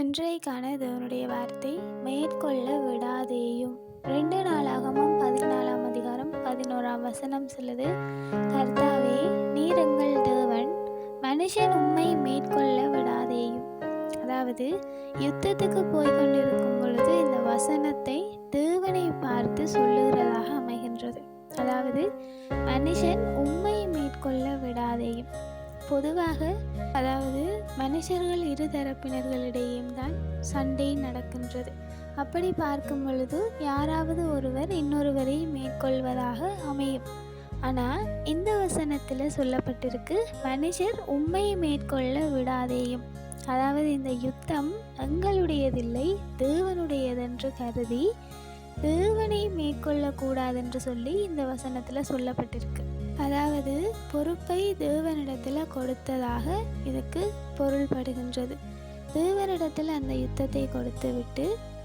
இன்றைக்கான தேவனுடைய வார்த்தை மேற்கொள்ள விடாதேயும். 2 நாளாகமம் 14ஆம் அதிகாரம் 11ஆம் வசனம் சொல்லுது, கர்த்தாவே நீர் எங்கள் தேவன், மனுஷன் உம்மை மேற்கொள்ள விடாதேயும். அதாவது யுத்தத்துக்கு போய் கொண்டிருக்கும் பொழுது இந்த வசனத்தை தேவனை பார்த்து சொல்லுகிறதாக அமைகின்றது. அதாவது மனுஷன் உம்மை மேற்கொள்ள விடாதேயும். பொதுவாக அதாவது மனுஷர்கள் இருதரப்பினர்களிடையும் தான் சண்டை நடக்கின்றது. அப்படி பார்க்கும் பொழுது யாராவது ஒருவர் இன்னொருவரை மேற்கொள்வதாக அமையும். ஆனால் இந்த வசனத்தில் சொல்லப்பட்டிருக்கு, மனுஷர் உம்மை மேற்கொள்ள விடாதேயும். அதாவது இந்த யுத்தம் எங்களுடையதில்லை, தேவனுடையதென்று கருதி தேவனை மேற்கொள்ளக்கூடாதென்று சொல்லி இந்த வசனத்தில் சொல்லப்பட்டிருக்கு. அதாவது பொறுப்பை தேவனிடத்தில் கொடுத்ததாக இதுக்கு பொருள்படுகின்றது. தேவனிடத்தில் அந்த யுத்தத்தை கொடுத்து விட்டு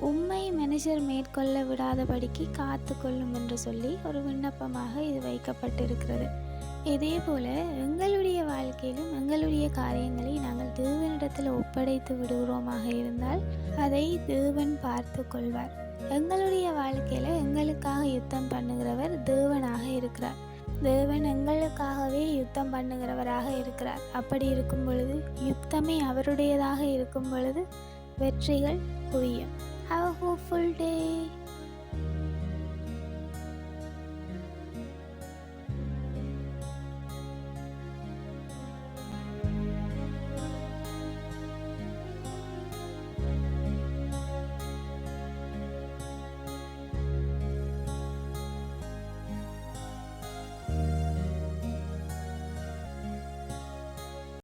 உம்மை மனுஷர் மேற்கொள்ள விடாதபடிக்கு காத்து கொள்ளும் என்று சொல்லி ஒரு விண்ணப்பமாக இது வைக்கப்பட்டிருக்கிறது. இதே போல எங்களுடைய வாழ்க்கையிலும் எங்களுடைய காரியங்களை நாங்கள் தேவனிடத்தில் ஒப்படைத்து விடுகிறோமாக இருந்தால் அதை தேவன் பார்த்து கொள்வார். எங்களுடைய வாழ்க்கையில் எங்களுக்காக யுத்தம் பண்ணுகிறவர் தேவனாக இருக்கிறார். தேவன் எங்களுக்காகவே யுத்தம் பண்ணுகிறவராக இருக்கிறார். அப்படி இருக்கும் பொழுது, யுத்தமே அவருடையதாக இருக்கும் பொழுது வெற்றிகள் குவியும். Have a hopeful day.